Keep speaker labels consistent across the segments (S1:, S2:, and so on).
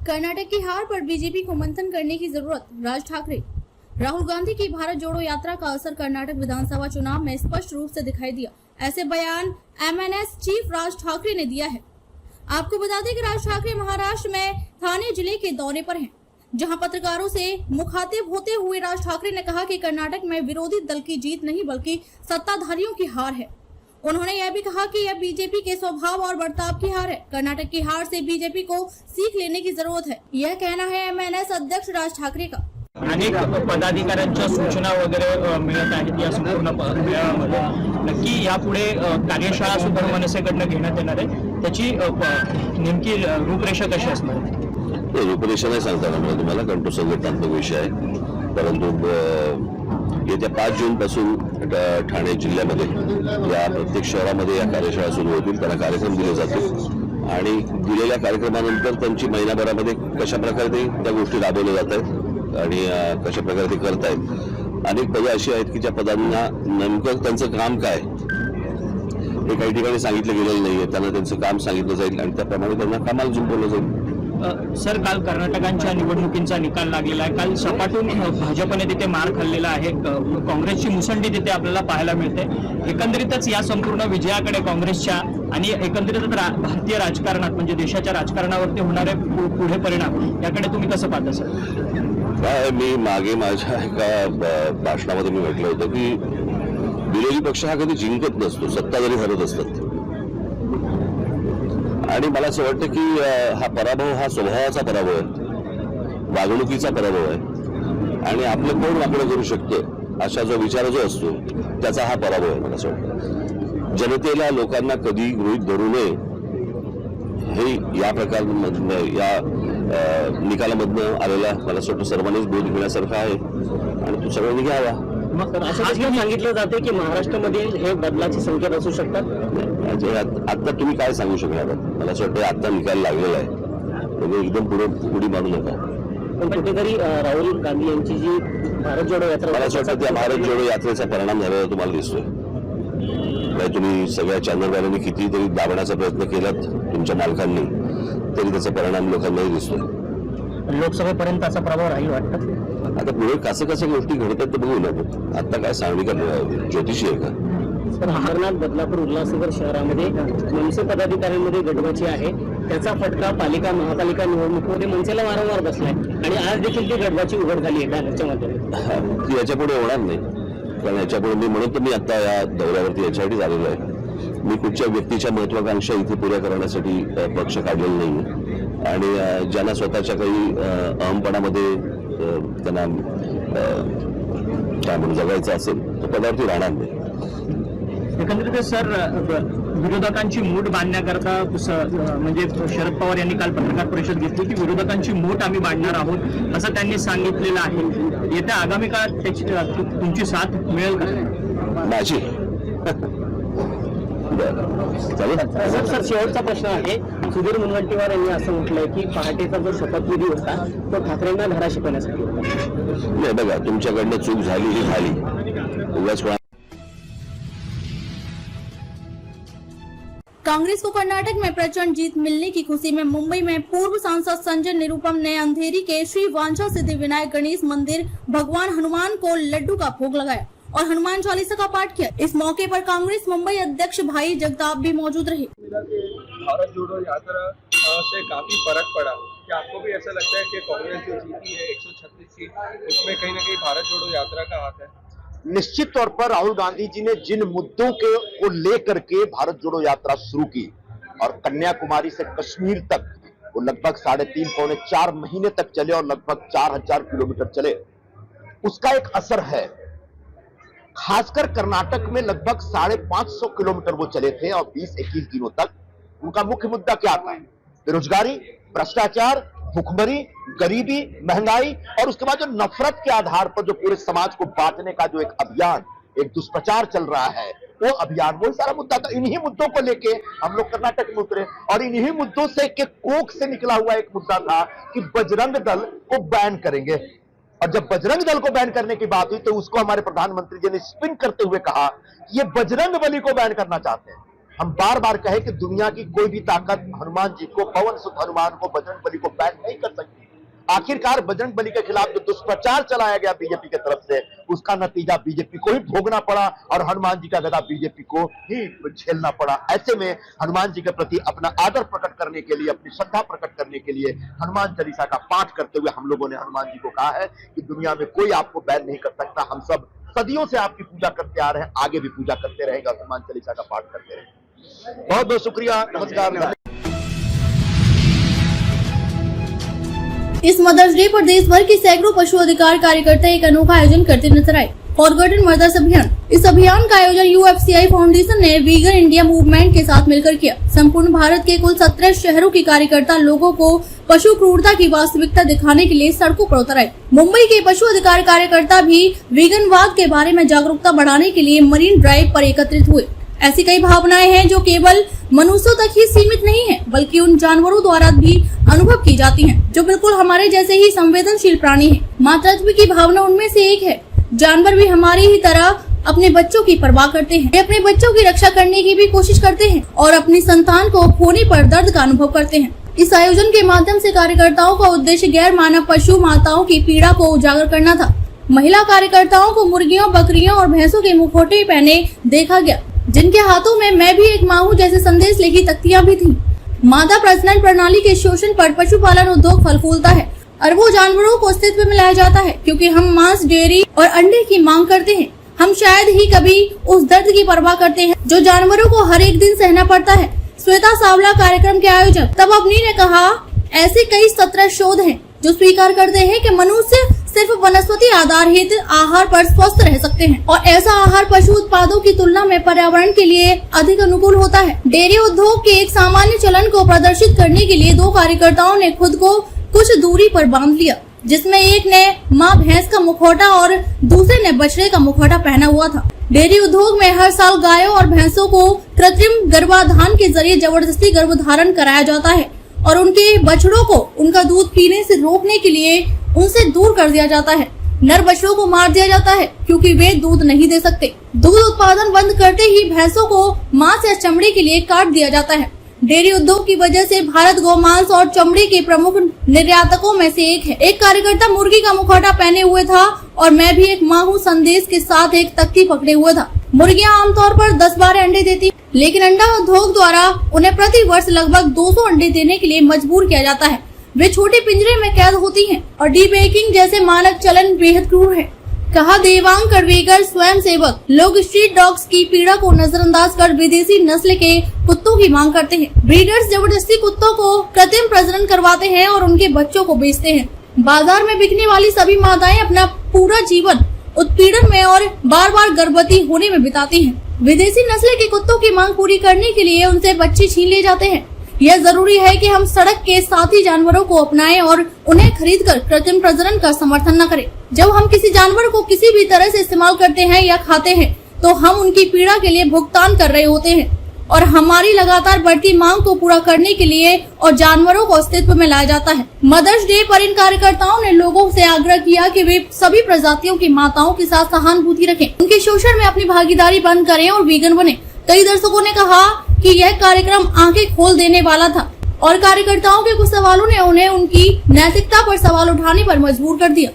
S1: कर्नाटक की हार पर बीजेपी को मंथन करने की जरूरत, राज ठाकरे। राहुल गांधी की भारत जोड़ो यात्रा का असर कर्नाटक विधानसभा चुनाव में स्पष्ट रूप से दिखाई दिया। ऐसे बयान एमएनएस चीफ राज ठाकरे ने दिया है। आपको बता दें कि राज ठाकरे महाराष्ट्र में थाने जिले के दौरे पर हैं, जहां पत्रकारों से मुखातिब होते हुए राज ठाकरे ने कहा कि कर्नाटक में विरोधी दल की जीत नहीं बल्कि सत्ताधारियों की हार है। उन्होंने यह भी कहा कि यह बीजेपी के स्वभाव और बर्ताव की हार है। कर्नाटक की हार से बीजेपी को सीख लेने की जरूरत है, यह कहना है एमएनएस अध्यक्ष राज ठाकरे का।
S2: अनेक पदाधिकाऱ्यांच्या सूचना वगैरे मिळत आहेत या संपूर्ण मेळाव्यामध्ये। नक्की यापुढे कार्यशाळा सुद्धा मनसेकडनं घेण्यात येणार आहे, त्याची नेमकी रूपरेषा कशी असणार आहे?
S3: रूपरेषा नाही सांगता येणार तुम्हाला, कारण तो संघटनात्मक विषय आहे। परंतु येत्या 5 जून पासून ठाणे जिल्ह्यामध्ये या प्रत्येक शहरामध्ये या कार्यशाळा सुरू होतील। त्यांना कार्यक्रम दिले जातील आणि दिलेल्या कार्यक्रमानंतर त्यांची महिनाभरामध्ये कशा प्रकारे त्या गोष्टी राबवल्या जात आहेत आणि कशा प्रकारे ते करत आहेत। अनेक पदे अशी आहेत की ज्या पदांना नेमकं त्यांचं काम काय हे काही ठिकाणी सांगितलं गेलेलं नाहीये। त्यांना त्यांचं काम सांगितलं जाईल आणि त्याप्रमाणे त्यांना कामाला जुंपवलं जाईल।
S2: सर, काल कर्नाटकांच्या निवडणुकींचा निकाल लागलेला आहे। काल सपाटून भाजपने तिथे मार खाल्लेला आहे, काँग्रेसची मुसंडी तिथे आपल्याला पाहायला मिळते। एकंदरीतच या संपूर्ण विजयाकडे काँग्रेसच्या आणि एकंदरीतच भारतीय राजकारणात म्हणजे देशाच्या राजकारणावरती होणारे पुढे परिणाम याकडे तुम्ही कसं पाहता सर?
S3: काय मी मागे माझ्या एका भाषणामध्ये मी म्हटलं होतं की विरोधी पक्ष हा कधी जिंकत नसतो, सत्ताधारी हरत असतात। आणि मला असं वाटतं की हा पराभव हा स्वभावाचा पराभव आहे, वागणुकीचा पराभव आहे आणि आपलं कोण वाकडं करू शकतं अशा जो विचार जो असतो त्याचा हा पराभव आहे। मला असं वाटतं जनतेला लोकांना कधी गृहीत धरू नये हे या प्रकारमधनं या निकालामधनं आलेला मला असं वाटतं सर्वांनीच बोध घेण्यासारखा आहे आणि तो सर्वांनी घ्यावा।
S2: असं सांगितलं जाते की महाराष्ट्रामध्ये हे बदलाचे संकेत असू शकतात।
S3: आता तुम्ही काय सांगू शकणार आहात? मला असं वाटतं आता निकाल लागलेला आहे, म्हणजे एकदम उडी मारू नका।
S2: पण कुठेतरी राहुल गांधी यांची जी भारत जोडो यात्रा,
S3: मला असं वाटतं त्या भारत जोडो यात्रेचा परिणाम झालेला तुम्हाला दिसतोय। नाही तुम्ही सगळ्या चॅनलवाल्यांनी कितीतरी दाबण्याचा प्रयत्न केलात तुमच्या मालकांनी, तरी त्याचा परिणाम लोकांनाही दिसतोय।
S2: लोकसभेपर्यंत त्याचा प्रभाव राहील वाटतं।
S3: आता पुढे कसं कसं गोष्टी घडतात ते बघू ना। आता काय सांगणी का ज्योतिषी आहे का?
S2: तर अंबरनाथ, बदलापूर, उल्हासनगर शहरामध्ये मनसे पदाधिकाऱ्यांमध्ये गटबाजी आहे। त्याचा फटका पालिका महापालिका निवडणुकीमध्ये मनसेला वारंवार बसलाय आणि आज देखील ती गटबाजी उघड झाली आहे बॅनरच्या माध्यमातून।
S3: ती याच्यापुढे होणार नाही, कारण याच्यापुढे मी म्हणून तर मी आता या दौऱ्यावरती याच्यासाठी झालेलो आहे। मी कुठच्या व्यक्तीच्या महत्वाकांक्षा इथे पुऱ्या करण्यासाठी पक्ष काढलेला नाही आणि ज्यांना स्वतःच्या काही अहमपणामध्ये त्यांना काय म्हणून जगायचं असेल तर पदावरती राहणार नाही।
S2: एकंदरीत सर, विरोधकांची मूठ बांधण्याकरता म्हणजे शरद पवार यांनी काल पत्रकार परिषद घेतली की विरोधकांची मूठ आम्ही बांधणार आहोत असं त्यांनी सांगितलेलं आहे। येत्या आगामी काळात त्याची तुमची साथ मिळेल का?
S3: माझी
S2: सर, शेवटचा प्रश्न आहे। सुधीर मुनगंटीवार यांनी असं म्हटलंय की पहाटेचा जो शपथविधी होता तो ठाकरेंना धडा शिकवण्यासाठी होता।
S3: नाही बघा, तुमच्याकडनं चूक झाली ही झाली, उगाच
S1: कांग्रेस को कर्नाटक में प्रचंड जीत मिलने की खुशी में मुंबई में पूर्व सांसद संजय निरुपम ने अंधेरी के श्री वांछा सिद्धि विनायक गणेश मंदिर भगवान हनुमान को लड्डू का भोग लगाया और हनुमान चालीसा का पाठ किया। इस मौके पर कांग्रेस मुंबई अध्यक्ष भाई जगताप भी मौजूद रहे।
S4: भारत जोड़ो यात्रा से काफी फर्क पड़ा। क्या आपको भी ऐसा लगता है कि कांग्रेस जो जीती है 136 सीट, उसमें कहीं ना कहीं भारत जोड़ो यात्रा का हाथ है?
S5: निश्चित तौर पर राहुल गांधी जी ने जिन मुद्दों को लेकर के भारत जोड़ो यात्रा शुरू की और कन्याकुमारी से कश्मीर तक वो लगभग 3.5 पौने 4 महीने तक चले और लगभग 4000 किलोमीटर चले, उसका एक असर है। खासकर कर्नाटक में लगभग 550 किलोमीटर वो चले थे और 20-21 दिनों तक उनका मुख्य मुद्दा क्या था? बेरोजगारी, भ्रष्टाचार, भूखमरी, गरीबी, महंगाई और उसके बाद जो नफरत के आधार पर जो पूरे समाज को बांटने का जो एक अभियान, एक दुष्प्रचार चल रहा है, वो अभियान वो सारा मुद्दा था। इन्हीं मुद्दों को लेके हम लोग कर्नाटक में उतरे और इन्हीं मुद्दों से के कोख से निकला हुआ एक मुद्दा था कि बजरंग दल को बैन करेंगे। और जब बजरंग दल को बैन करने की बात हुई तो उसको हमारे प्रधानमंत्री जी ने स्पिन करते हुए कहा कि ये बजरंग बली को बैन करना चाहते हैं। हम बार बार कहे कि दुनिया की कोई भी ताकत हनुमान जी को, पवन सुत हनुमान को, बजरंगबली को बैन नहीं कर सकती। आखिरकार बजरंगबली के खिलाफ जो दुष्प्रचार चलाया गया बीजेपी की तरफ से, उसका नतीजा बीजेपी को ही भोगना पड़ा और हनुमान जी का गदा बीजेपी को ही झेलना पड़ा। ऐसे में हनुमान जी के प्रति अपना आदर प्रकट करने के लिए, अपनी श्रद्धा प्रकट करने के लिए हनुमान चालीसा का पाठ करते हुए हम लोगों ने हनुमान जी को कहा है कि दुनिया में कोई आपको बैन नहीं कर सकता। हम सब सदियों से आपकी पूजा करते आ रहे हैं, आगे भी पूजा करते रहेंगे, हनुमान चालीसा का पाठ करते रहेंगे। बहुत बहुत शुक्रिया, नमस्कार।
S1: इस मदर्स डे पर देश भर के सैकड़ों पशु अधिकार कार्यकर्ता एक अनोखा आयोजन करते नजर आए। फॉरगॉटन मदर्स अभियान। इस अभियान का आयोजन यूएफसीआई फाउंडेशन ने वीगन इंडिया मूवमेंट के साथ मिलकर किया। संपूर्ण भारत के कुल 17 शहरों के कार्यकर्ता लोगों को पशु क्रूरता की वास्तविकता दिखाने के लिए सड़कों पर उतर आए। मुंबई के पशु अधिकार कार्यकर्ता भी वीगनवाद के बारे में जागरूकता बढ़ाने के लिए मरीन ड्राइव पर एकत्रित हुए। ऐसी कई भावनाएं हैं जो केवल मनुष्यों तक ही सीमित नहीं है, बल्कि उन जानवरों द्वारा भी अनुभव की जाती हैं, जो बिल्कुल हमारे जैसे ही संवेदनशील प्राणी हैं। मातृत्व की भावना उनमें से एक है। जानवर भी हमारी ही तरह अपने बच्चों की परवाह करते हैं। वे अपने बच्चों की रक्षा करने की भी कोशिश करते हैं और अपनी संतान को खोने पर दर्द का अनुभव करते हैं। इस आयोजन के माध्यम से कार्यकर्ताओं का उद्देश्य गैर मानव पशु माताओं की पीड़ा को उजागर करना था। महिला कार्यकर्ताओं को मुर्गियों, बकरियों और भैंसों के मुखौटे पहने देखा गया, जिनके हाथों में मैं भी एक माँ हूँ जैसे संदेश लिखी तख्तियां भी थीं। मादा प्रजनन प्रणाली के शोषण पर पशुपालन उद्योग फल फूलता है। अरबों जानवरों को अस्तित्व में लाया जाता है क्योंकि हम मांस, डेयरी और अंडे की मांग करते हैं। हम शायद ही कभी उस दर्द की परवाह करते हैं जो जानवरों को हर एक दिन सहना पड़ता है। श्वेता सावला कार्यक्रम के आयोजक तब अपनी ने कहा, ऐसे कई 17 शोध हैं जो स्वीकार करते हैं कि मनुष्य सिर्फ वनस्पति आधारित आहार पर स्वस्थ रह सकते हैं और ऐसा आहार पशु उत्पादों की तुलना में पर्यावरण के लिए अधिक अनुकूल होता है। डेयरी उद्योग के एक सामान्य चलन को प्रदर्शित करने के लिए 2 कार्यकर्ताओं ने खुद को कुछ दूरी पर बांध लिया, जिसमें एक ने माँ भैंस का मुखौटा और दूसरे ने बछड़े का मुखौटा पहना हुआ था। डेयरी उद्योग में हर साल गायों और भैंसों को कृत्रिम गर्भाधान के जरिए जबरदस्ती गर्भधारण कराया जाता है और उनके बछड़ों को उनका दूध पीने से रोकने के लिए उनसे दूर कर दिया जाता है। नर बछड़ों को मार दिया जाता है क्योंकि वे दूध नहीं दे सकते। दूध उत्पादन बंद करते ही भैंसों को मांस या चमड़ी के लिए काट दिया जाता है। डेयरी उद्योग की वजह से भारत गोमांस और चमड़ी के प्रमुख निर्यातकों में से एक है। एक कार्यकर्ता मुर्गी का मुखौटा पहने हुए था और मैं भी एक माँ हूँ संदेश के साथ एक तख्ती पकड़े हुए था। मुर्गियां आमतौर पर 10-12 अंडे देती, लेकिन अंडा उद्योग द्वारा उन्हें प्रति वर्ष लगभग 200 अंडे देने के लिए मजबूर किया जाता है। वे छोटे पिंजरे में कैद होती हैं और डीबेकिंग जैसे मानक चलन बेहद क्रूर है, कहा देवांग करवेकर, स्वयं सेवक। लोग स्ट्रीट डॉग्स की पीड़ा को नजरअंदाज कर विदेशी नस्ल के कुत्तों की मांग करते हैं। ब्रीडर्स जबरदस्ती कुत्तों को कृत्रिम प्रजनन करवाते हैं और उनके बच्चों को बेचते हैं। बाजार में बिकने वाली सभी माताएं अपना पूरा जीवन उत्पीड़न में और बार बार गर्भवती होने में बिताती हैं। विदेशी नस्ल के कुत्तों की मांग पूरी करने के लिए उनसे बच्चे छीन लिए जाते हैं। यह जरूरी है कि हम सड़क के साथी जानवरों को अपनाएं और उन्हें खरीदकर कृत्रिम प्रजनन का समर्थन न करें। जब हम किसी जानवर को किसी भी तरह से इस्तेमाल करते हैं या खाते हैं, तो हम उनकी पीड़ा के लिए भुगतान कर रहे होते हैं और हमारी लगातार बढ़ती मांग को पूरा करने के लिए और जानवरों को अस्तित्व में लाया जाता है। मदर्स डे पर इन कार्यकर्ताओं ने लोगों से आग्रह किया कि वे सभी प्रजातियों की माताओं के साथ सहानुभूति रखें, उनके शोषण में अपनी भागीदारी बंद करें और वीगन बने। कई दर्शकों ने कहा कि यह कार्यक्रम आंखें खोल देने वाला था और कार्यकर्ताओं के कुछ सवालों ने उन्हें उनकी नैतिकता पर सवाल उठाने पर मजबूर कर दिया।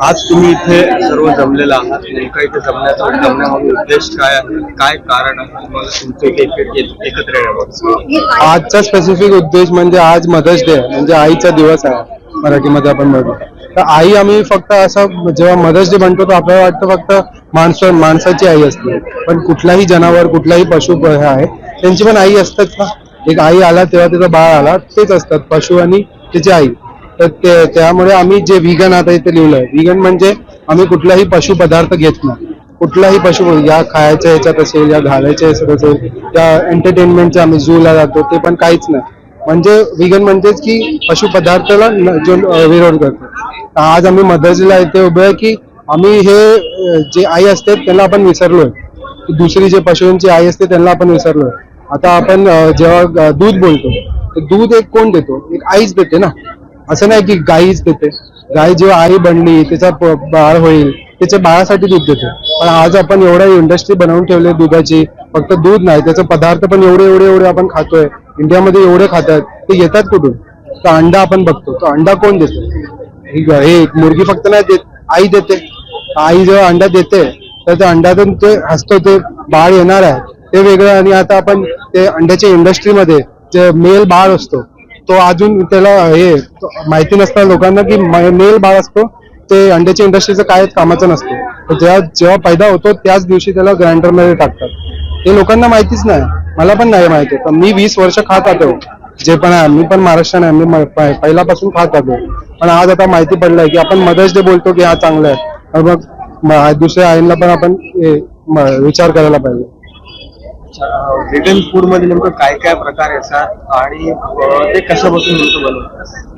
S4: आज तुम्ही इथे सर्व जमलेला आहात, नेमका इथे जमण्यामागे उद्देश काय आहे, काय कारण आहे तुम्हाला तुमचे एकत्र येण्यामागे?
S6: आजचा स्पेसिफिक उद्देश म्हणजे आज मदर्स डे म्हणजे आईचा दिवस आहे, मराठीमध्ये आपण म्हणतो. तर आई आम्ही फक्त असं जेव्हा मदर्स डे म्हणतो तर आपल्याला वाटतं फक्त माणसाची आई असते, पण कुठलाही जनावर, कुठलाही पशु आहे त्यांची पण आई असतात ना. एक आई आला तेव्हा त्याचा बाळ आला, तेच असतात पशु आणि त्याची आई. तर त्यामुळे आम्ही जे व्हीगन आता इथे लिहिलंय, व्हीगन म्हणजे आम्ही कुठलाही पशु पदार्थ घेत नाही. कुठलाही पशु या खायच्या ह्याच्यात असेल, या घालायच्या ह्याच्यात असेल, या एंटरटेनमेंटच्या आम्ही झूला जातो ते पण काहीच नाही. म्हणजे व्हीगन म्हणजेच की पशु पदार्थाला जो विरोध करतो. आज आम्ही मदर्स डेला इथे उभे आहे की आम्ही हे जे आई असते त्यांना आपण विसरलोय, की दुसरी जे पशूंची आई असते त्यांना आपण विसरलोय. आता आपण जेव्हा दूध बोलतो तर दूध एक कोण देतो? एक आईच देते ना. असं नाही की गाईच देते. गाय जेव्हा आई बनली, त्याचा बाळ होईल, त्याच्या बाळासाठी दूध देते. पण आज आपण एवढा इंडस्ट्री बनवून ठेवली दुधाची, फक्त दूध नाही, त्याचे पदार्थ पण एवढे आपण खातोय, इंडियामध्ये एवढे खातात, ते येतात कुठून? तर अंडा आपण बघतो, तो अंडा कोण देतो? हे मुलगी फक्त नाही देत, आई देते. आई जेव्हा अंडा देते तर त्या अंड्यातून ते असतो ते बाळ येणार आहे ते वेगळं. आणि आता आपण ते अंड्याच्या इंडस्ट्रीमध्ये जे मेल बाळ असतो तो अजून त्याला हे माहिती नसतं लोकांना की मेल बाळ असतो ते अंड्याच्या इंडस्ट्रीचं कायच कामाचं नसतं. तर जेव्हा पैदा होतो त्याच दिवशी त्याला ग्राइंडरमध्ये टाकतात. हे लोकांना माहितीच नाही, मला पण नाही माहिती. पण मी 20 वर्ष खात आलो जे पण आहे, मी पण महाराष्ट्रीयन आहे, मी पहिल्यापासून खात आलो. पण आज आता माहिती पडलंय की आपण मदर्स डे बोलतो की हा चांगला आहे, मग दुसऱ्या आईला पण आपण विचार करायला पाहिजे.
S4: व्हेगन फूड मध्ये नेमकं काय काय प्रकार येतात आणि ते कशापासून नेमकं बनवतात?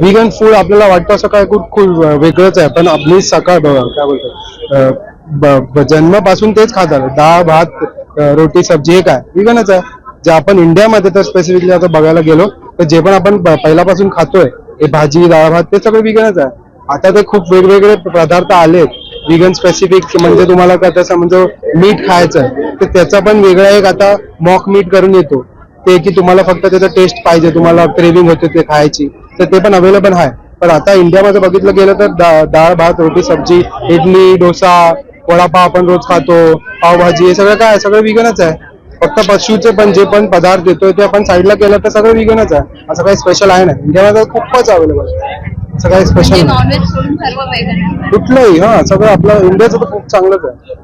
S6: व्हिगन फूड आपल्याला वाटतं असं काय खूप वेगळंच आहे, पण आपली सकाळ बघा काय बोलतात जन्मापासून तेच खातात. डाळ भात रोटी सब्जी हे काय व्हिगनच आहे. जे आपण इंडियामध्ये तर स्पेसिफिकली आता बघायला गेलो तर जे पण आपण पहिल्यापासून खातोय हे भाजी डाळ भात ते सगळं व्हिगनच आहे. आता ते खूप वेगवेगळे पदार्थ आलेत व्हिगन स्पेसिफिक, म्हणजे तुम्हाला काय तसं म्हणजे मीठ खायचं आहे तर त्याचा पण वेगळा एक आता मॉक मीठ करून येतो ते की तुम्हाला फक्त त्याचा टेस्ट पाहिजे, तुम्हाला क्रेविंग होते ते खायची, तर ते पण अवेलेबल आहे. पण आता इंडियामध्ये बघितलं गेलं तर डाळ भात रोटी सब्जी इडली डोसा वडापाव आपण रोज खातो, पावभाजी हे सगळं काय सगळं व्हिगनच आहे. फक्त पशुचे पण जे पण पदार्थ देतोय ते आपण साईडला केलं तर सगळं व्हिगनच आहे. असं काही स्पेशल आहे ना, इंडियामध्ये खूपच अवेलेबल आहे, असं काही स्पेशल
S1: नॉनव्हेज सोडून सर्व वेगन
S6: कुठलंही. हा सगळं आपलं इंडियाचं तर खूप चांगलंच आहे.